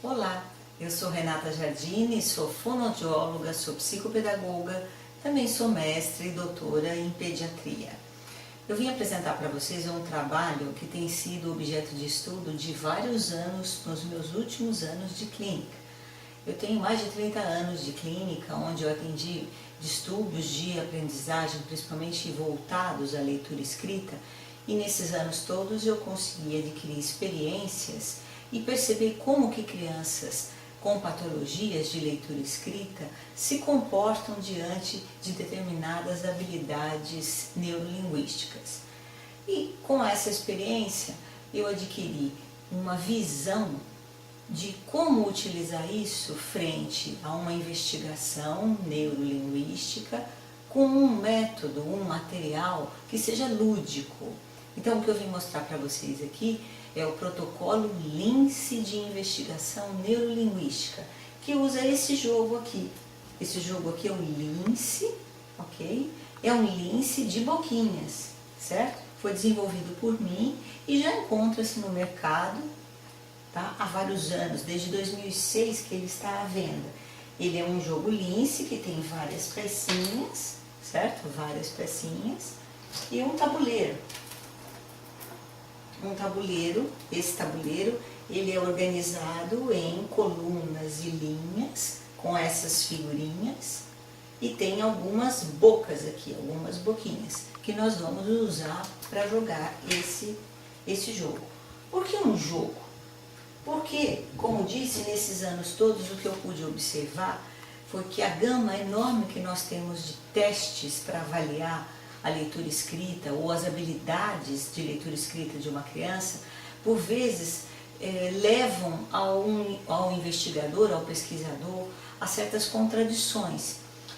Olá, eu sou Renata Giardini, sou fonoaudióloga, sou psicopedagoga, também sou mestre e doutora em pediatria. Eu vim apresentar para vocês um trabalho que tem sido objeto de estudo de vários anos nos meus últimos anos de clínica. Eu tenho mais de 30 anos de clínica, onde eu atendi distúrbios de aprendizagem, principalmente voltados à leitura escrita, e nesses anos todos eu consegui adquirir experiências e perceber como que crianças com patologias de leitura escrita se comportam diante de determinadas habilidades neurolinguísticas. E com essa experiência eu adquiri uma visão de como utilizar isso frente a uma investigação neurolinguística com um método, um material que seja lúdico. Então o que eu vim mostrar para vocês aqui é o protocolo Lince de investigação neurolinguística, que usa esse jogo aqui. Esse jogo aqui é o Lince, ok? É um Lince de boquinhas, certo? Foi desenvolvido por mim e já encontra-se no mercado, tá? Há vários anos, desde 2006 que ele está à venda. Ele é um jogo Lince que tem várias pecinhas, certo? Várias pecinhas e um tabuleiro. Esse tabuleiro, ele é organizado em colunas e linhas com essas figurinhas e tem algumas bocas aqui, algumas boquinhas que nós vamos usar para jogar esse jogo. Por que um jogo? Porque, como disse, nesses anos todos o que eu pude observar foi que a gama enorme que nós temos de testes para avaliar a leitura escrita ou as habilidades de leitura escrita de uma criança, por vezes levam ao investigador, ao pesquisador, a certas contradições.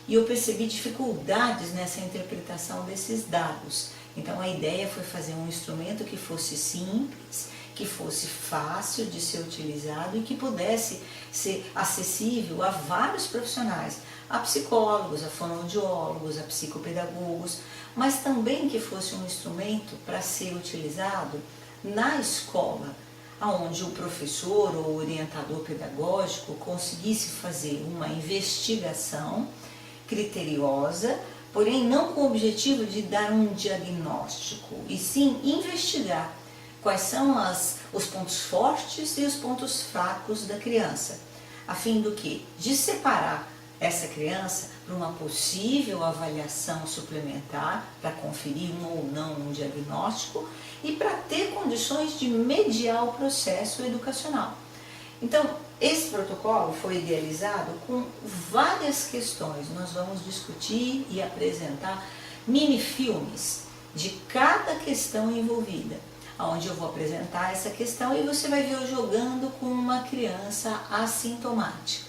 E eu percebi dificuldades nessa interpretação desses dados. Então a ideia foi fazer um instrumento que fosse simples, que fosse fácil de ser utilizado e que pudesse ser acessível a vários profissionais, a psicólogos, a fonoaudiólogos, a psicopedagogos, mas também que fosse um instrumento para ser utilizado na escola, onde o professor ou orientador pedagógico conseguisse fazer uma investigação criteriosa, porém não com o objetivo de dar um diagnóstico, e sim investigar quais são os pontos fortes e os pontos fracos da criança, a fim do que? De separar essa criança para uma possível avaliação suplementar, para conferir um ou não um diagnóstico e para ter condições de mediar o processo educacional. Então, esse protocolo foi idealizado com várias questões. Nós vamos discutir e apresentar mini-filmes de cada questão envolvida, onde eu vou apresentar essa questão e você vai ver eu jogando com uma criança assintomática.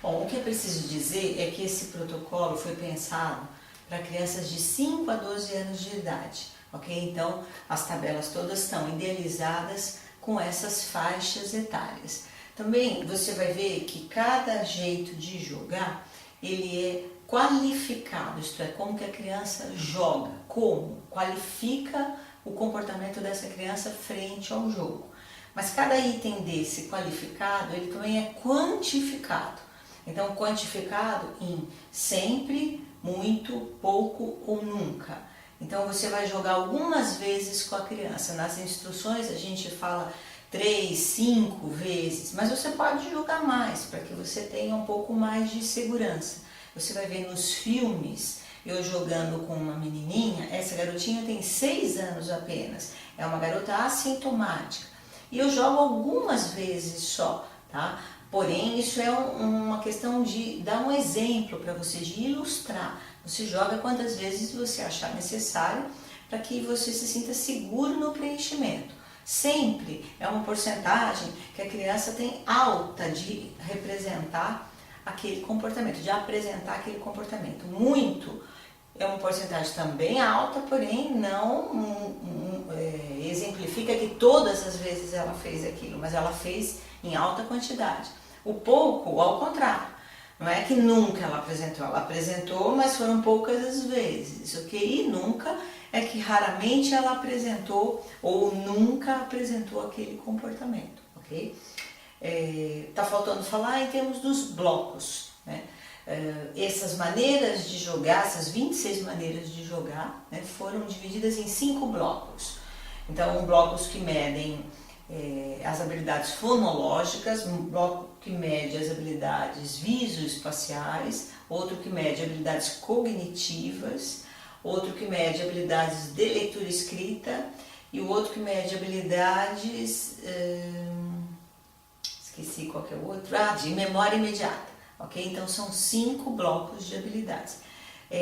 Bom, o que é preciso dizer é que esse protocolo foi pensado para crianças de 5 a 12 anos de idade, ok? Então, as tabelas todas estão idealizadas com essas faixas etárias. Também você vai ver que cada jeito de jogar, ele é qualificado, isto é, como que a criança joga, como, qualifica o comportamento dessa criança frente ao jogo. Mas cada item desse qualificado, ele também é quantificado. Então, quantificado em sempre, muito, pouco ou nunca. Então, você vai jogar algumas vezes com a criança. Nas instruções a gente fala 3, 5 vezes, mas você pode jogar mais, para que você tenha um pouco mais de segurança. Você vai ver nos filmes, eu jogando com uma menininha, essa garotinha tem 6 anos apenas, é uma garota assintomática. E eu jogo algumas vezes só, tá? Porém, isso é uma questão de dar um exemplo para você, de ilustrar. Você joga quantas vezes você achar necessário para que você se sinta seguro no preenchimento. Sempre é uma porcentagem que a criança tem alta de representar aquele comportamento, de apresentar aquele comportamento. Muito é uma porcentagem também alta, porém não exemplifica que todas as vezes ela fez aquilo, mas ela fez em alta quantidade. O pouco, ao contrário, não é que nunca ela apresentou, mas foram poucas as vezes, ok? E nunca é que raramente ela apresentou ou nunca apresentou aquele comportamento, ok? Está faltando falar em termos dos blocos, né? Essas maneiras de jogar, essas 26 maneiras de jogar, né, foram divididas em 5 blocos. Então, blocos que medem as habilidades fonológicas, um bloco que mede as habilidades visoespaciais, outro que mede habilidades cognitivas, outro que mede habilidades de leitura e escrita e o outro que mede habilidades, esqueci qual que é o outro, de memória imediata, ok? Então são 5 blocos de habilidades.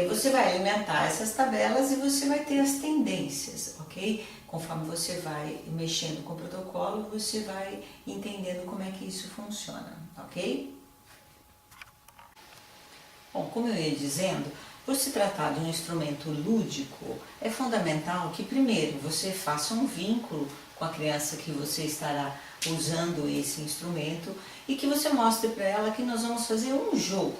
Você vai alimentar essas tabelas e você vai ter as tendências, ok? Conforme você vai mexendo com o protocolo, você vai entendendo como é que isso funciona, ok? Bom, como eu ia dizendo, por se tratar de um instrumento lúdico, é fundamental que primeiro você faça um vínculo com a criança que você estará usando esse instrumento e que você mostre para ela que nós vamos fazer um jogo.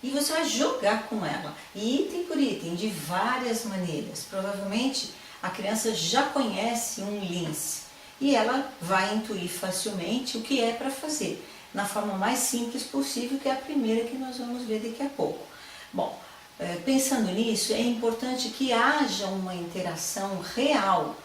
E você vai jogar com ela, item por item, de várias maneiras. Provavelmente a criança já conhece um lince e ela vai intuir facilmente o que é para fazer, na forma mais simples possível, que é a primeira que nós vamos ver daqui a pouco. Bom, pensando nisso, é importante que haja uma interação real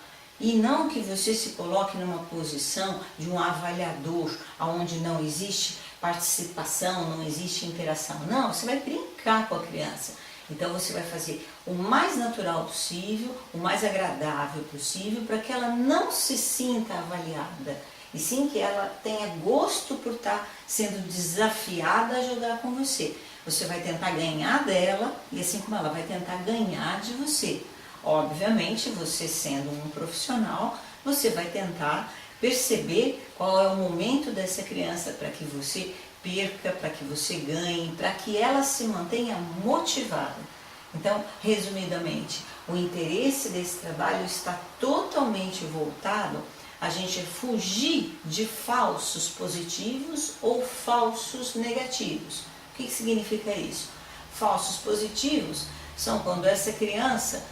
e não que você se coloque numa posição de um avaliador, onde não existe participação, não existe interação. Não, você vai brincar com a criança. Então você vai fazer o mais natural possível, o mais agradável possível, para que ela não se sinta avaliada, e sim que ela tenha gosto por estar sendo desafiada a jogar com você. Você vai tentar ganhar dela, e assim como ela vai tentar ganhar de você. Obviamente, você sendo um profissional, você vai tentar perceber qual é o momento dessa criança para que você perca, para que você ganhe, para que ela se mantenha motivada. Então, resumidamente, o interesse desse trabalho está totalmente voltado a gente fugir de falsos positivos ou falsos negativos. O que significa isso? Falsos positivos são quando essa criança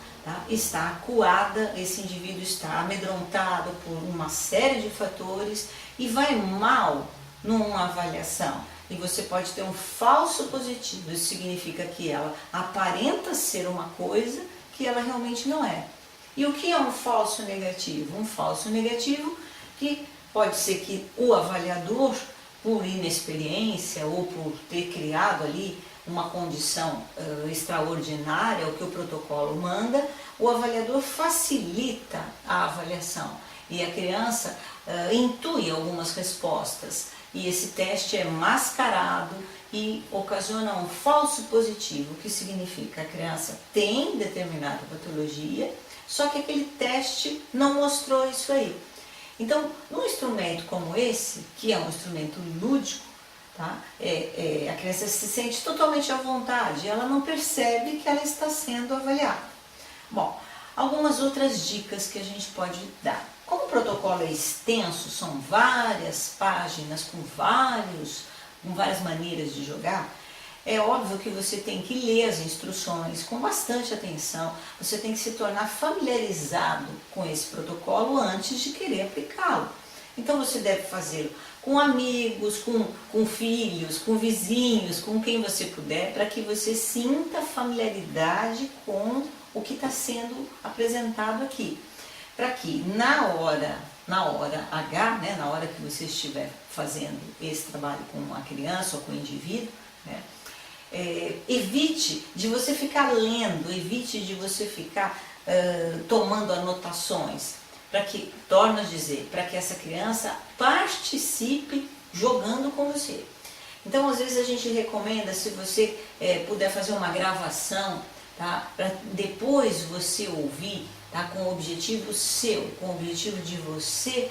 está acuada, esse indivíduo está amedrontado por uma série de fatores e vai mal numa avaliação. E você pode ter um falso positivo, isso significa que ela aparenta ser uma coisa que ela realmente não é. E o que é um falso negativo? Um falso negativo que pode ser que o avaliador, por inexperiência ou por ter criado ali uma condição extraordinária, o que o protocolo manda, o avaliador facilita a avaliação e a criança intui algumas respostas e esse teste é mascarado e ocasiona um falso positivo, que significa que a criança tem determinada patologia, só que aquele teste não mostrou isso aí. Então, num instrumento como esse, que é um instrumento lúdico, a criança se sente totalmente à vontade, ela não percebe que ela está sendo avaliada. Bom, algumas outras dicas que a gente pode dar. Como o protocolo é extenso, são várias páginas com várias maneiras de jogar, é óbvio que você tem que ler as instruções com bastante atenção, você tem que se tornar familiarizado com esse protocolo antes de querer aplicá-lo. Então você deve fazê-lo com amigos, com filhos, com vizinhos, com quem você puder, para que você sinta familiaridade com o que está sendo apresentado aqui. Para que na hora H, né, na hora que você estiver fazendo esse trabalho com uma criança ou com um indivíduo, né, evite de você ficar lendo, evite de você ficar tomando anotações, para que, torno a dizer, para que essa criança participe jogando com você. Então, às vezes a gente recomenda, se você puder fazer uma gravação, para depois você ouvir, com o objetivo seu, com o objetivo de você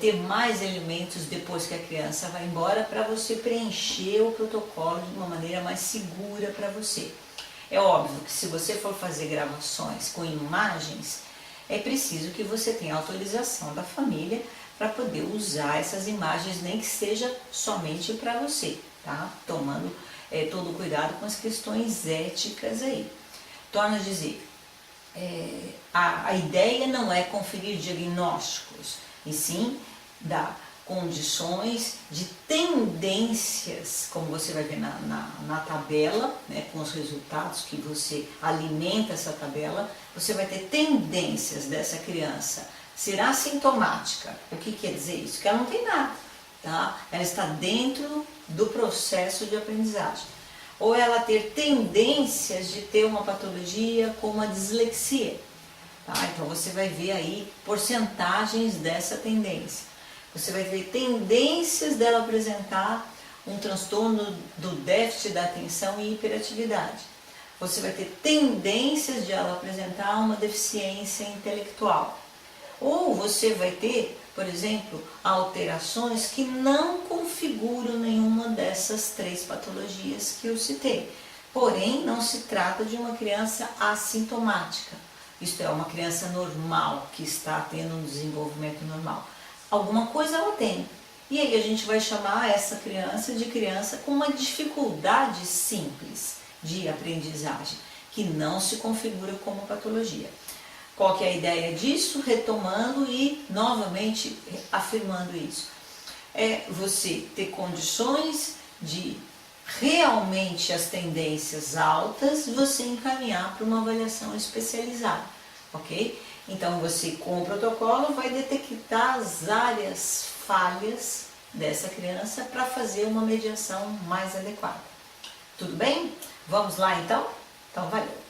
ter mais elementos depois que a criança vai embora, para você preencher o protocolo de uma maneira mais segura para você. É óbvio que se você for fazer gravações com imagens, é preciso que você tenha autorização da família para poder usar essas imagens, nem que seja somente para você, tomando todo o cuidado com as questões éticas aí. Torno a dizer, a ideia não é conferir diagnósticos, e sim dar condições, de tendências, como você vai ver na tabela, né, com os resultados que você alimenta essa tabela, você vai ter tendências dessa criança ser assintomática. O que quer dizer isso? Que ela não tem nada, tá? Ela está dentro do processo de aprendizagem. Ou ela ter tendências de ter uma patologia como a dislexia. Tá? Então você vai ver aí porcentagens dessa tendência. Você vai ver tendências dela apresentar um transtorno do déficit da atenção e hiperatividade. Você vai ter tendências de ela apresentar uma deficiência intelectual. Ou você vai ter, por exemplo, alterações que não configuram nenhuma dessas 3 patologias que eu citei. Porém, não se trata de uma criança assintomática. Isto é, uma criança normal, que está tendo um desenvolvimento normal. Alguma coisa ela tem. E aí a gente vai chamar essa criança de criança com uma dificuldade simples de aprendizagem, que não se configura como patologia. Qual que é a ideia disso? Retomando e novamente afirmando isso. É você ter condições de realmente as tendências altas, você encaminhar para uma avaliação especializada, ok? Então você com o protocolo vai detectar as áreas falhas dessa criança para fazer uma mediação mais adequada. Tudo bem? Vamos lá então? Então valeu!